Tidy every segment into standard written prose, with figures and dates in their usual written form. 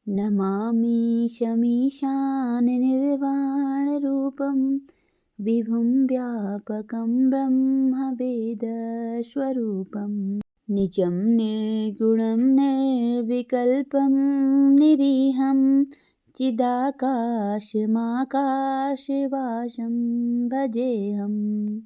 नमामि शमीशाननिर्वाणरूपं विभुं व्यापकं ब्रह्मवेदस्वरूपं निजं निर्गुणं निर्विकल्पं निरीहं चिदाकाशमाकाशवासं भजेऽहम्।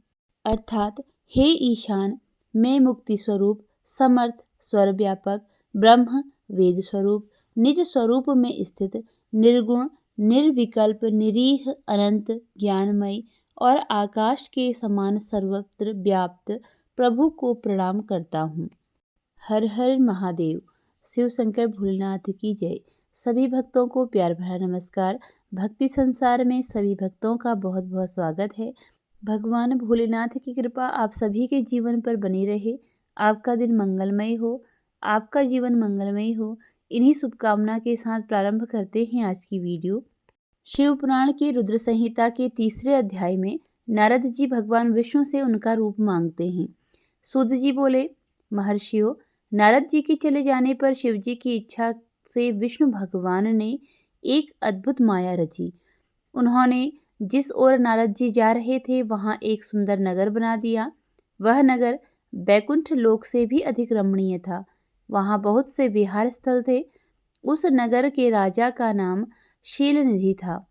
अर्थात हे ईशान, मैं मुक्ति स्वरूप, समर्थ, स्वर व्यापक, ब्रह्म, वेद स्वरूप, निज स्वरूप में स्थित, निर्गुण, निर्विकल्प, निरीह, अनंत, ज्ञानमय और आकाश के समान सर्वत्र व्याप्त प्रभु को प्रणाम करता हूँ। हर हर महादेव। शिव शंकर भोलेनाथ की जय। सभी भक्तों को प्यार भरा नमस्कार। भक्ति संसार में सभी भक्तों का बहुत बहुत स्वागत है। भगवान भोलेनाथ की कृपा आप सभी के जीवन पर बनी रहे। आपका दिन मंगलमय हो, आपका जीवन मंगलमय हो। इन्हीं शुभकामना के साथ प्रारंभ करते हैं आज की वीडियो। शिव पुराण की रुद्र संहिता के 3रे अध्याय में नारद जी भगवान विष्णु से उनका रूप मांगते हैं। सूत जी बोले, महर्षियों, नारद जी के चले जाने पर शिव जी की इच्छा से विष्णु भगवान ने एक अद्भुत माया रची। उन्होंने जिस ओर नारद जी जा रहे थे वहां एक सुंदर नगर बना दिया। वह नगर बैकुंठ लोक से भी अधिक रमणीय था। वहां बहुत से विहार स्थल थे। उस नगर के राजा का नाम शीलनिधि था।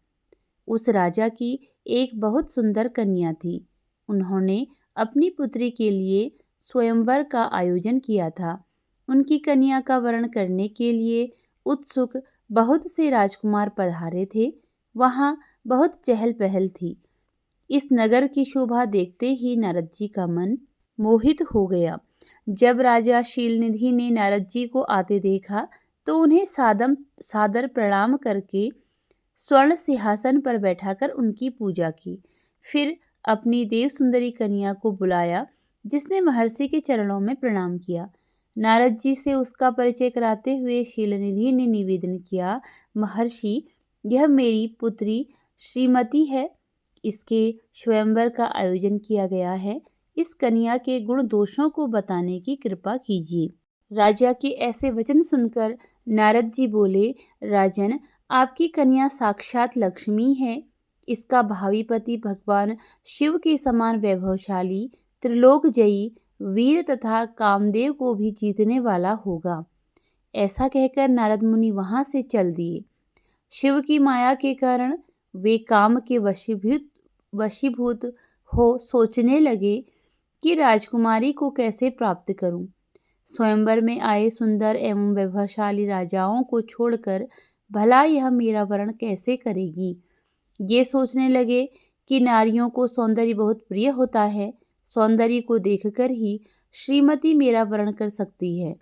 उस राजा की एक बहुत सुंदर कन्या थी। उन्होंने अपनी पुत्री के लिए स्वयंवर का आयोजन किया था। उनकी कन्या का वरण करने के लिए उत्सुक बहुत से राजकुमार पधारे थे। वहां बहुत चहल पहल थी। इस नगर की शोभा देखते ही नारद जी का मन मोहित हो गया। जब राजा शीलनिधि ने नारद जी को आते देखा तो उन्हें सादर प्रणाम करके स्वर्ण सिंहासन पर बैठाकर उनकी पूजा की। फिर अपनी देव सुंदरी कन्या को बुलाया, जिसने महर्षि के चरणों में प्रणाम किया। नारद जी से उसका परिचय कराते हुए शीलनिधि ने निवेदन किया, महर्षि, यह मेरी पुत्री श्रीमती है। इसके स्वयंवर का आयोजन किया गया है। इस कन्या के गुण दोषों को बताने की कृपा कीजिए। राजा के ऐसे वचन सुनकर नारद जी बोले, राजन, आपकी कन्या साक्षात लक्ष्मी है। इसका भावी पति भगवान शिव के समान वैभवशाली, त्रिलोकजयी, वीर तथा कामदेव को भी जीतने वाला होगा। ऐसा कहकर नारद मुनि वहां से चल दिए। शिव की माया के कारण वे काम के वशीभूत हो सोचने लगे कि राजकुमारी को कैसे प्राप्त करूं। स्वयंवर में आए सुंदर एवं वैभवशाली राजाओं को छोड़कर भला यह मेरा वरण कैसे करेगी। ये सोचने लगे कि नारियों को सौंदर्य बहुत प्रिय होता है। सौंदर्य को देखकर ही श्रीमती मेरा वरण कर सकती है।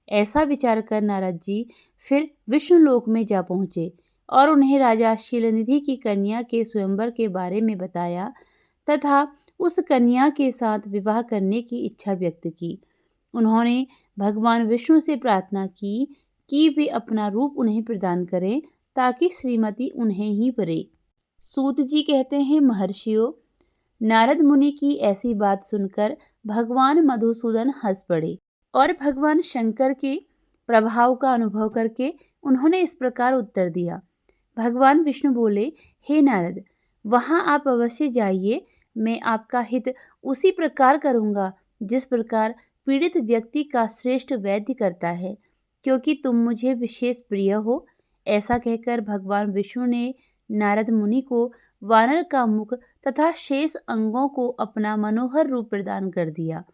ऐसा विचार कर नारद जी फिर विष्णुलोक में जा पहुंचे और उन्हें राजा शीलनिधि की कन्या के स्वयंवर के बारे में बताया तथा उस कन्या के साथ विवाह करने की इच्छा व्यक्त की। उन्होंने भगवान विष्णु से प्रार्थना की कि वे अपना रूप उन्हें प्रदान करें ताकि श्रीमती उन्हें ही वरे। सूत जी कहते हैं, महर्षियों, नारद मुनि की ऐसी बात सुनकर भगवान मधुसूदन हंस पड़े और भगवान शंकर के प्रभाव का अनुभव करके उन्होंने इस प्रकार उत्तर दिया। भगवान विष्णु बोले, हे नारद, वहां आप अवश्य जाइए। मैं आपका हित उसी प्रकार करूंगा जिस प्रकार पीड़ित व्यक्ति का श्रेष्ठ वैद्य करता है, क्योंकि तुम मुझे विशेष प्रिय हो। ऐसा कहकर भगवान विष्णु ने नारद मुनि को वानर का मुख तथा शेष अंगों को अपना मनोहर रूप प्रदान कर दिया।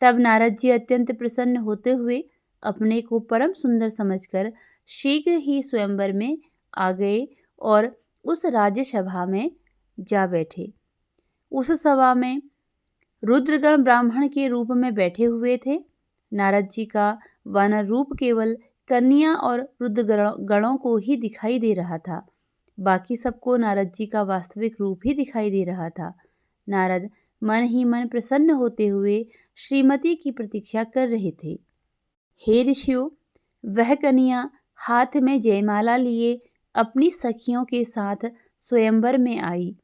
तब नारद जी अत्यंत प्रसन्न होते हुए अपने को परम सुंदर समझकर शीघ्र ही स्वयंवर में आ गए और उस राज्यसभा में जा बैठे। उस सभा में रुद्रगण ब्राह्मण के रूप में बैठे हुए थे। नारद जी का वानर रूप केवल कन्या और रुद्रगणों को ही दिखाई दे रहा था। बाकी सबको नारद जी का वास्तविक रूप ही दिखाई दे रहा था। नारद मन ही मन प्रसन्न होते हुए श्रीमती की प्रतीक्षा कर रहे थे। हे ऋषियों, वह कन्या हाथ में जयमाला लिए अपनी सखियों के साथ स्वयंवर में आई।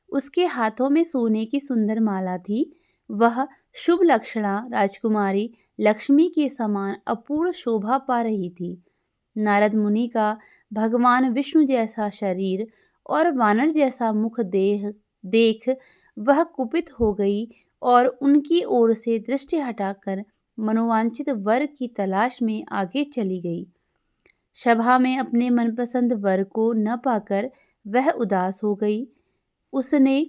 उसके हाथों में सोने की सुंदर माला थी। वह शुभ लक्षणा राजकुमारी लक्ष्मी के समान अपूर्व शोभा पा रही थी। नारद मुनि का भगवान विष्णु जैसा शरीर और वानर जैसा मुख देख वह कुपित हो गई और उनकी ओर से दृष्टि हटाकर मनोवांछित वर की तलाश में आगे चली गई। सभा में अपने मनपसंद वर को न पाकर वह उदास हो गई। उसने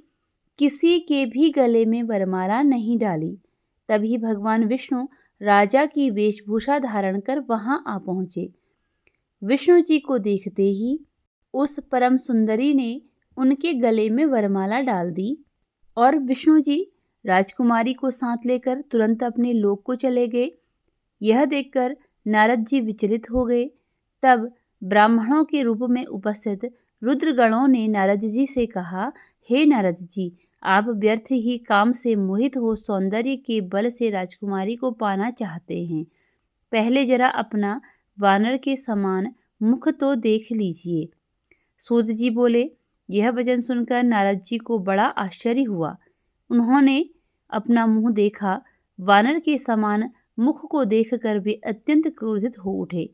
किसी के भी गले में वरमाला नहीं डाली। तभी भगवान विष्णु राजा की वेशभूषा धारण कर वहां आ पहुंचे। विष्णु जी को देखते ही उस परम सुंदरी ने उनके गले में वरमाला डाल दी और विष्णु जी राजकुमारी को साथ लेकर तुरंत अपने लोक को चले गए। यह देखकर नारद जी विचलित हो गए। तब ब्राह्मणों के रूप में उपस्थित रुद्रगणों ने नारद जी से कहा, हे नारद जी, आप व्यर्थ ही काम से मोहित हो सौंदर्य के बल से राजकुमारी को पाना चाहते हैं। पहले जरा अपना वानर के समान मुख तो देख लीजिए। सूत जी बोले। यह वचन सुनकर नारद जी को बड़ा आश्चर्य हुआ। उन्होंने अपना मुंह देखा। वानर के समान मुख को देखकर वे अत्यंत क्रोधित हो उठे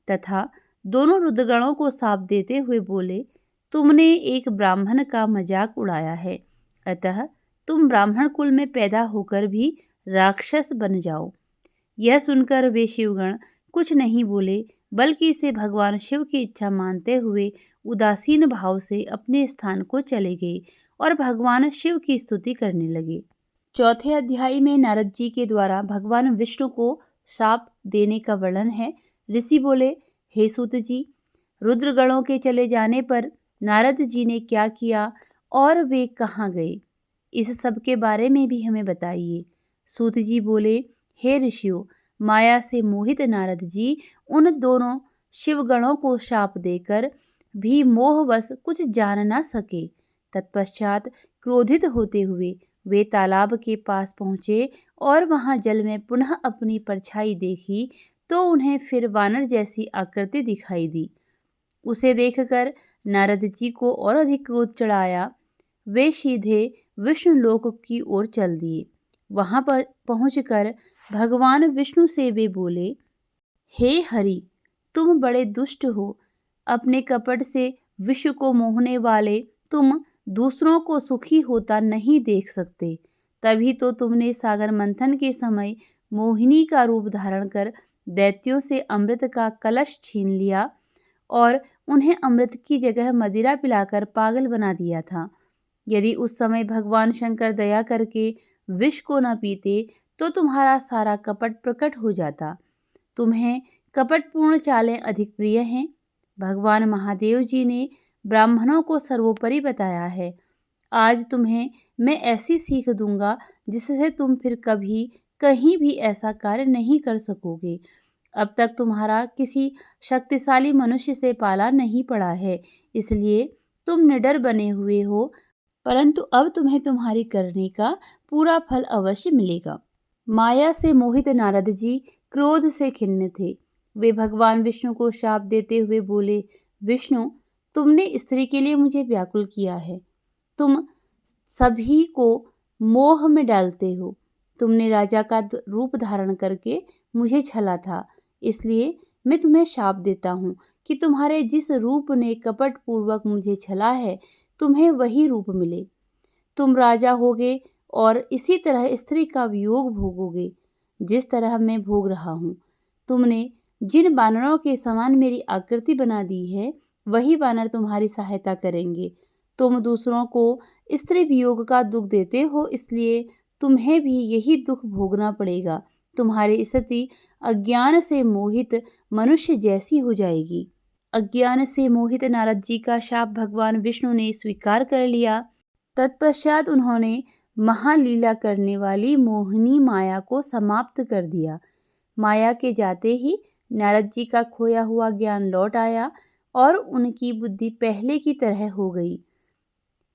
तथा दोनों रुद्रगणों को शाप देते हुए बोले, तुमने एक ब्राह्मण का मजाक उड़ाया है, अतः तुम ब्राह्मण कुल में पैदा होकर भी राक्षस बन जाओ। यह सुनकर वे शिवगण कुछ नहीं बोले, बल्कि इसे भगवान शिव की इच्छा मानते हुए उदासीन भाव से अपने स्थान को चले गए और भगवान शिव की स्तुति करने लगे। चौथे अध्याय में नारद जी के द्वारा भगवान विष्णु को शाप देने का वर्णन है। ऋषि बोले, हे सूत जी, रुद्रगणों के चले जाने पर नारद जी ने क्या किया और वे कहाँ गए, इस सब के बारे में भी हमें बताइए। सूत जी बोले, हे ऋषियों, माया से मोहित नारद जी उन दोनों शिवगणों को शाप देकर भी मोहवश कुछ जान न सके। तत्पश्चात क्रोधित होते हुए वे तालाब के पास पहुंचे और वहां जल में पुनः अपनी परछाई देखी तो उन्हें फिर वानर जैसी आकृति दिखाई दी। उसे देखकर नारद जी को और अधिक क्रोध चढ़ाया। वे सीधे विष्णुलोक की ओर चल दिए। वहां पर पहुंचकर भगवान विष्णु से वे बोले, हे हरि, तुम बड़े दुष्ट हो। अपने कपट से विश्व को मोहने वाले तुम दूसरों को सुखी होता नहीं देख सकते। तभी तो तुमने सागर मंथन के समय मोहिनी का रूप धारण कर दैत्यों से अमृत का कलश छीन लिया और उन्हें अमृत की जगह मदिरा पिलाकर पागल बना दिया था। यदि उस समय भगवान शंकर दया करके विष को न पीते तो तुम्हारा सारा कपट प्रकट हो जाता। तुम्हें कपटपूर्ण चालें अधिक प्रिय हैं। भगवान महादेव जी ने ब्राह्मणों को सर्वोपरि बताया है। आज तुम्हें मैं ऐसी सीख दूंगा जिससे तुम फिर कभी कहीं भी ऐसा कार्य नहीं कर सकोगे। अब तक तुम्हारा किसी शक्तिशाली मनुष्य से पाला नहीं पड़ा है, इसलिए तुम निडर बने हुए हो, परंतु अब तुम्हें तुम्हारी करने का पूरा फल अवश्य मिलेगा। माया से मोहित नारद जी क्रोध से खिन्न थे। वे भगवान विष्णु को शाप देते हुए बोले, विष्णु, तुमने स्त्री के लिए मुझे व्याकुल किया है। तुम सभी को मोह में डालते हो। तुमने राजा का रूप धारण करके मुझे छला था, इसलिए मैं तुम्हें शाप देता हूँ कि तुम्हारे जिस रूप ने कपट पूर्वक मुझे छला है, तुम्हें वही रूप मिले। तुम राजा होगे और इसी तरह स्त्री का वियोग भोगोगे, जिस तरह मैं भोग रहा हूँ। तुमने जिन वानरों के समान मेरी आकृति बना दी है, वही वानर तुम्हारी सहायता करेंगे। तुम दूसरों को स्त्री वियोग का दुख देते हो, इसलिए तुम्हें भी यही दुख भोगना पड़ेगा। तुम्हारी स्थिति अज्ञान से मोहित मनुष्य जैसी हो जाएगी। अज्ञान से मोहित नारद जी का शाप भगवान विष्णु ने स्वीकार कर लिया। तत्पश्चात उन्होंने महालीला करने वाली मोहिनी माया को समाप्त कर दिया। माया के जाते ही नारद जी का खोया हुआ ज्ञान लौट आया और उनकी बुद्धि पहले की तरह हो गई।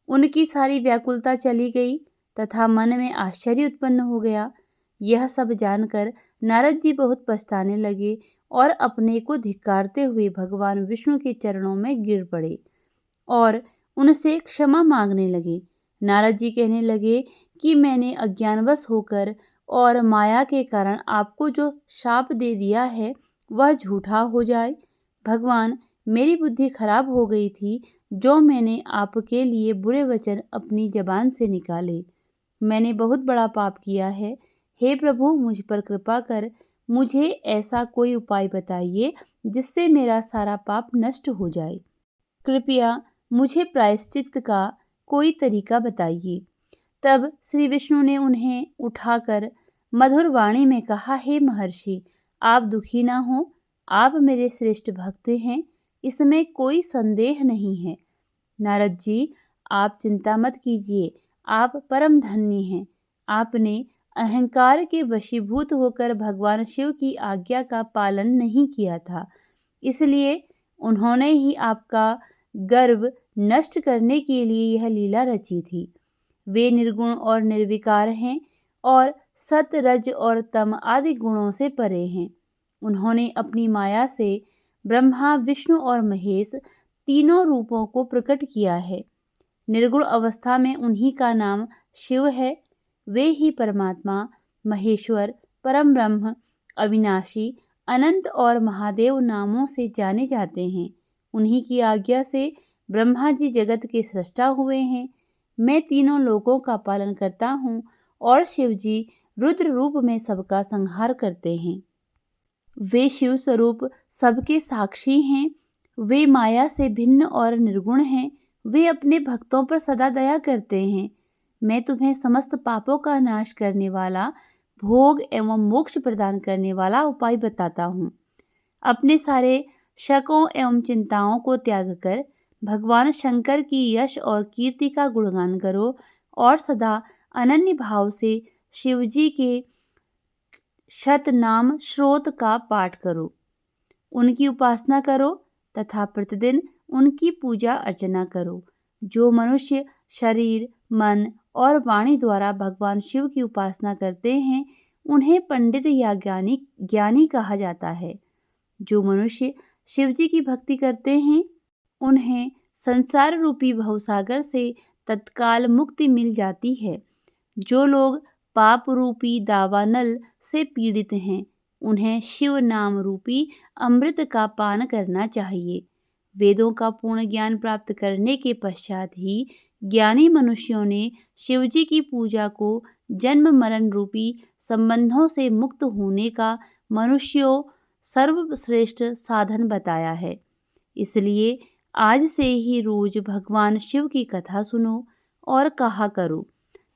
उनकी सारी व्याकुलता चली गई तथा मन में आश्चर्य उत्पन्न हो गया। यह सब जानकर नारद जी बहुत पछताने लगे और अपने को धिक्कारते हुए भगवान विष्णु के चरणों में गिर पड़े और उनसे क्षमा मांगने लगे। नारद जी कहने लगे कि मैंने अज्ञानवश होकर और माया के कारण आपको जो शाप दे दिया है वह झूठा हो जाए। भगवान, मेरी बुद्धि खराब हो गई थी जो मैंने आपके लिए बुरे वचन अपनी जबान से निकाले। मैंने बहुत बड़ा पाप किया है। हे प्रभु, मुझ पर कृपा कर मुझे ऐसा कोई उपाय बताइए जिससे मेरा सारा पाप नष्ट हो जाए। कृपया मुझे प्रायश्चित का कोई तरीका बताइए। तब श्री विष्णु ने उन्हें उठाकर मधुर वाणी में कहा, हे महर्षि, आप दुखी ना हो, आप मेरे श्रेष्ठ भक्त हैं, इसमें कोई संदेह नहीं है। नारद जी, आप चिंता मत कीजिए, आप परम धन्य हैं। आपने अहंकार के वशीभूत होकर भगवान शिव की आज्ञा का पालन नहीं किया था, इसलिए उन्होंने ही आपका गर्व नष्ट करने के लिए यह लीला रची थी। वे निर्गुण और निर्विकार हैं और सत, रज और तम आदि गुणों से परे हैं। उन्होंने अपनी माया से ब्रह्मा, विष्णु और महेश तीनों रूपों को प्रकट किया है। निर्गुण अवस्था में उन्हीं का नाम शिव है। वे ही परमात्मा, महेश्वर, परम ब्रह्म, अविनाशी, अनंत और महादेव नामों से जाने जाते हैं। उन्हीं की आज्ञा से ब्रह्मा जी जगत के सृष्टा हुए हैं। मैं तीनों लोकों का पालन करता हूँ और शिव जी रुद्र रूप में सबका संहार करते हैं। वे शिव स्वरूप सबके साक्षी हैं। वे माया से भिन्न और निर्गुण हैं। वे अपने भक्तों पर सदा दया करते हैं। मैं तुम्हें समस्त पापों का नाश करने वाला, भोग एवं मोक्ष प्रदान करने वाला उपाय बताता हूँ। अपने सारे शकों एवं चिंताओं को त्याग कर भगवान शंकर की यश और कीर्ति का गुणगान करो और सदा अनन्य भाव से शिवजी के शतनाम श्रोत का पाठ करो। उनकी उपासना करो तथा प्रतिदिन उनकी पूजा अर्चना करो। जो मनुष्य शरीर, मन और वाणी द्वारा भगवान शिव की उपासना करते हैं, उन्हें पंडित या ज्ञानी कहा जाता है। जो मनुष्य शिवजी की भक्ति करते हैं, उन्हें संसार रूपी भवसागर से तत्काल मुक्ति मिल जाती है। जो लोग पाप रूपी दावानल से पीड़ित हैं, उन्हें शिव नाम रूपी अमृत का पान करना चाहिए। वेदों का पूर्ण ज्ञान प्राप्त करने के पश्चात ही ज्ञानी मनुष्यों ने शिवजी की पूजा को जन्म मरण रूपी संबंधों से मुक्त होने का मनुष्यों सर्वश्रेष्ठ साधन बताया है। इसलिए आज से ही रोज भगवान शिव की कथा सुनो और कहा करो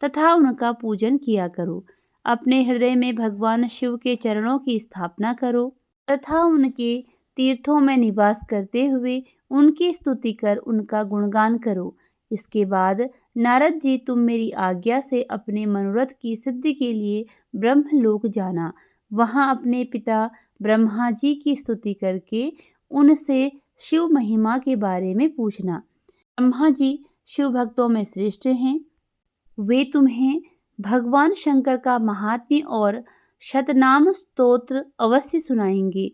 तथा उनका पूजन किया करो। अपने हृदय में भगवान शिव के चरणों की स्थापना करो तथा उनके तीर्थों में निवास करते हुए उनकी स्तुति कर उनका गुणगान करो। इसके बाद नारद जी, तुम मेरी आज्ञा से अपने मनोरथ की सिद्धि के लिए ब्रह्मलोक जाना। वहाँ अपने पिता ब्रह्मा जी की स्तुति करके उनसे शिव महिमा के बारे में पूछना। ब्रह्मा जी शिव भक्तों में श्रेष्ठ हैं। वे तुम्हें भगवान शंकर का महात्म्य और शतनाम स्तोत्र अवश्य सुनाएंगे।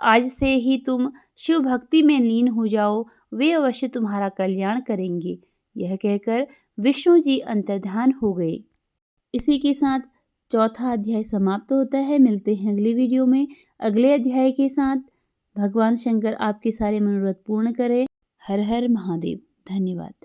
आज से ही तुम शिव भक्ति में लीन हो जाओ, वे अवश्य तुम्हारा कल्याण करेंगे। यह कहकर विष्णु जी अंतर्धान हो गए। इसी के साथ चौथा अध्याय समाप्त होता है। मिलते हैं अगली वीडियो में अगले अध्याय के साथ। भगवान शंकर आपके सारे मनोरथ पूर्ण करें। हर हर महादेव। धन्यवाद।